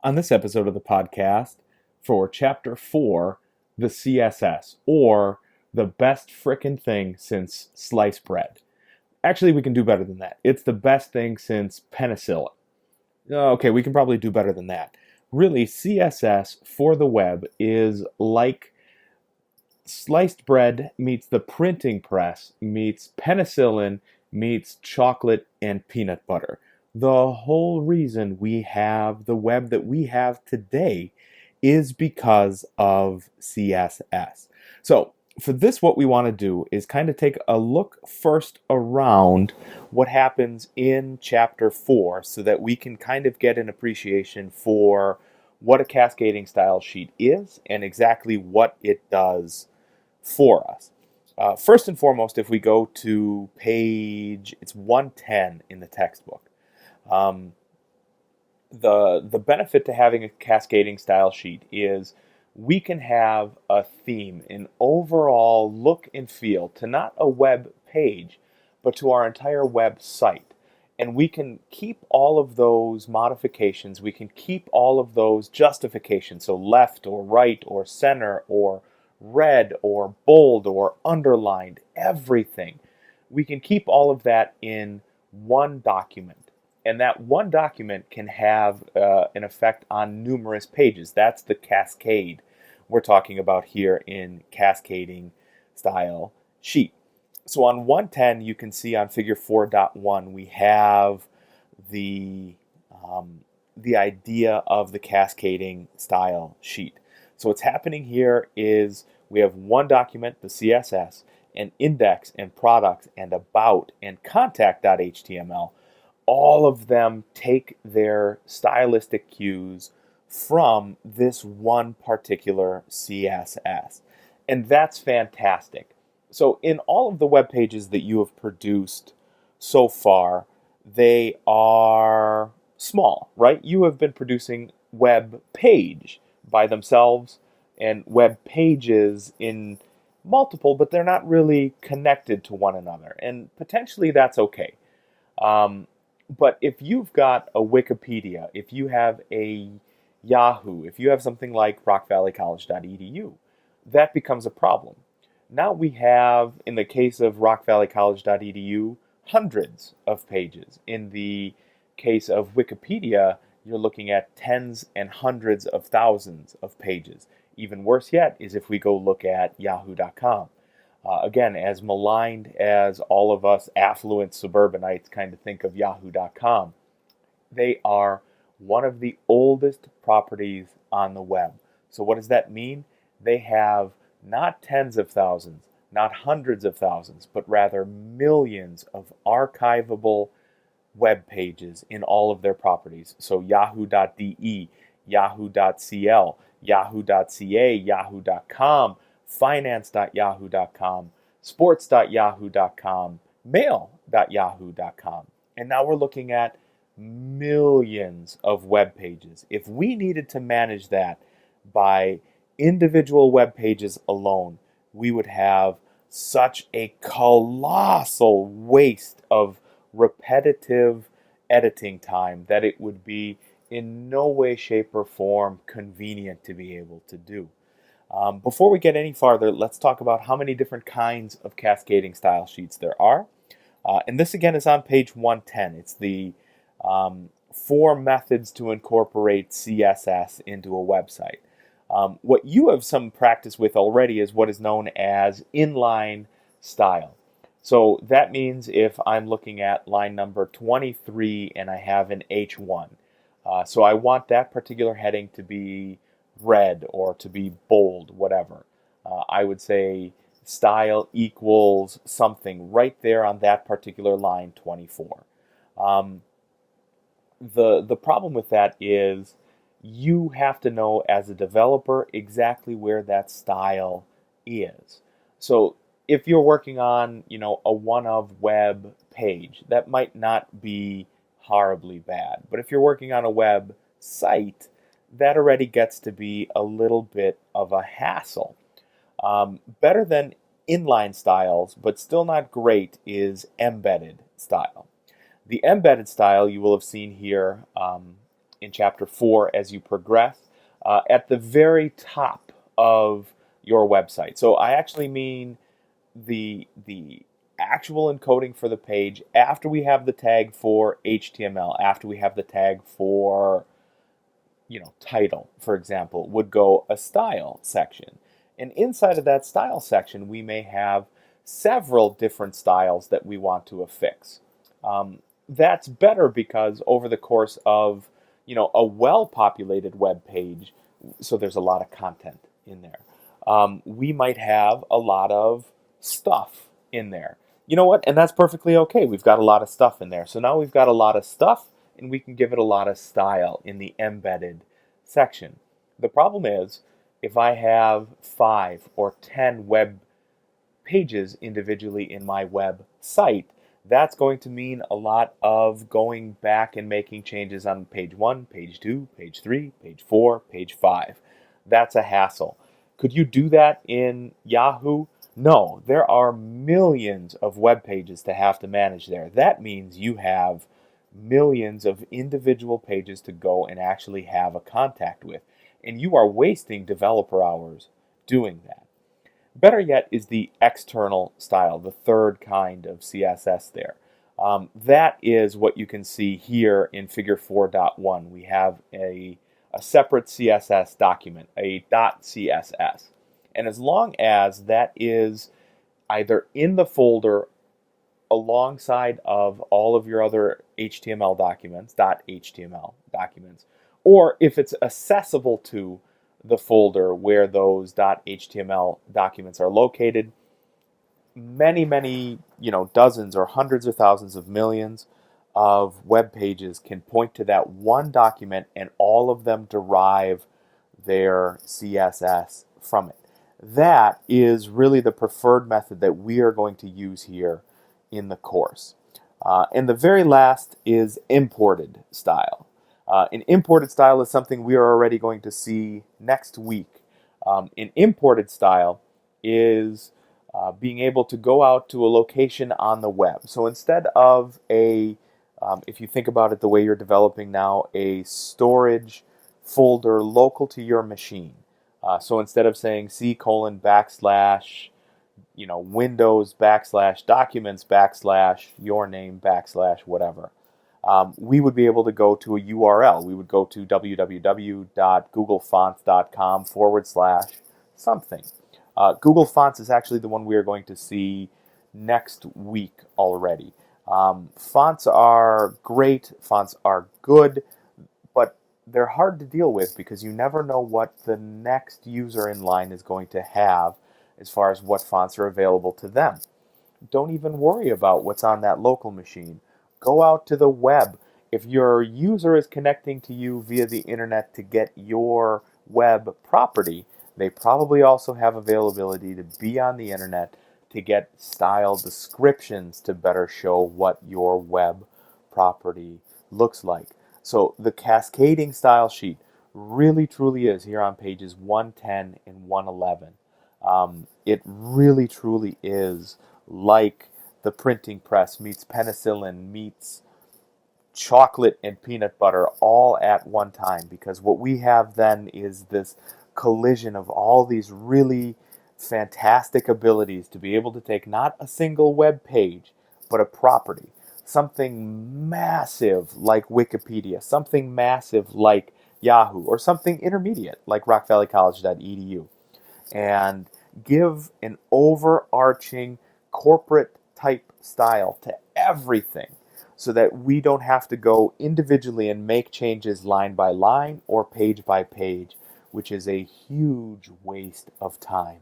on this episode of the podcast for Chapter 4, the CSS, or the best frickin' thing since sliced bread. Actually, we can do better than that. It's the best thing since penicillin. Okay, we can probably do better than that. Really, CSS for the web is like sliced bread meets the printing press meets penicillin meets chocolate and peanut butter. The whole reason we have the web that we have today is because of CSS. So for this, what we want to do is kind of take a look first around what happens in Chapter 4 so that we can kind of get an appreciation for what a cascading style sheet is and exactly what it does for us. First and foremost, if we go to it's 110 in the textbook. The benefit to having a cascading style sheet is we can have a theme, an overall look and feel to not a web page, but to our entire website. And we can keep all of those modifications, we can keep all of those justifications, so left or right or center or red or bold or underlined, everything. We can keep all of that in one document. And that one document can have an effect on numerous pages. That's the cascade we're talking about here in cascading style sheet. So on 110, you can see on figure 4.1, we have the idea of the cascading style sheet. So what's happening here is we have one document, the CSS, and index and products and about and contact.html. All of them take their stylistic cues from this one particular CSS. And that's fantastic. So in all of the web pages that you have produced so far, they are small, right? You have been producing web page by themselves and web pages in multiple, but they're not really connected to one another. And potentially that's okay. But if you've got a Wikipedia, if you have a Yahoo, if you have something like rockvalleycollege.edu, that becomes a problem. Now we have, in the case of rockvalleycollege.edu, hundreds of pages. In the case of Wikipedia, you're looking at tens and hundreds of thousands of pages. Even worse yet is if we go look at yahoo.com. Again, as maligned as all of us affluent suburbanites kind of think of yahoo.com, they are one of the oldest properties on the web. So what does that mean? They have not tens of thousands, not hundreds of thousands, but rather millions of archivable web pages in all of their properties. So yahoo.de, yahoo.cl, yahoo.ca, yahoo.com, finance.yahoo.com, sports.yahoo.com, mail.yahoo.com. And now we're looking at millions of web pages. If we needed to manage that by individual web pages alone, we would have such a colossal waste of repetitive editing time that it would be in no way, shape, or form convenient to be able to do. Before we get any farther, let's talk about how many different kinds of cascading style sheets there are. And this again is on page 110. It's the 4 methods to incorporate CSS into a website. What you have some practice with already is what is known as inline style. So that means if I'm looking at line number 23 and I have an H1, so I want that particular heading to be red or to be bold, whatever. I would say style equals something right there on that particular line 24. The problem with that is you have to know as a developer exactly where that style is. So if you're working on, a one-of web page, that might not be horribly bad. But if you're working on a web site, that already gets to be a little bit of a hassle. Better than inline styles, but still not great, is embedded style. The embedded style you will have seen here in Chapter 4 as you progress at the very top of your website. So I actually mean the actual encoding for the page after we have the tag for HTML, after we have the tag for title, for example, would go a style section. And inside of that style section, we may have several different styles that we want to affix. That's better because over the course of a well-populated web page, so there's a lot of content in there, we might have a lot of stuff in there. You know what? And that's perfectly okay. We've got a lot of stuff in there. So now we've got a lot of stuff, and we can give it a lot of style in the embedded section. The problem is, if I have 5 or 10 web pages individually in my website, that's going to mean a lot of going back and making changes on page 1, page 2, page 3, page 4, page 5. That's a hassle. Could you do that in Yahoo? No, there are millions of web pages to have to manage there. That means you have millions of individual pages to go and actually have a contact with. And you are wasting developer hours doing that. Better yet is the external style, the third kind of CSS there. That is what you can see here in Figure 4.1. We have a separate CSS document, a .css. And as long as that is either in the folder alongside of all of your other HTML documents, .html documents, or if it's accessible to the folder where those .html documents are located, many, dozens or hundreds or thousands of millions of web pages can point to that one document, and all of them derive their CSS from it. That is really the preferred method that we are going to use here in the course. And the very last is imported style. An imported style is something we are already going to see next week. An imported style is being able to go out to a location on the web. So instead of if you think about it the way you're developing now, a storage folder local to your machine. So instead of saying C:\\, Windows /documents / your name / whatever, we would be able to go to a URL. We would go to www.googlefonts.com / something. Google Fonts is actually the one we are going to see next week already. Fonts are great, fonts are good, but they're hard to deal with because you never know what the next user in line is going to have as far as what fonts are available to them. Don't even worry about what's on that local machine. Go out to the web. If your user is connecting to you via the internet to get your web property, they probably also have availability to be on the internet to get style descriptions to better show what your web property looks like. So the cascading style sheet really truly is here on pages 110 and 111. It really truly is like the printing press meets penicillin meets chocolate and peanut butter all at one time, because what we have then is this collision of all these really fantastic abilities to be able to take not a single web page, but a property, something massive like Wikipedia, something massive like Yahoo, or something intermediate like rockvalleycollege.edu, and give an overarching corporate type style to everything so that we don't have to go individually and make changes line by line or page by page, which is a huge waste of time.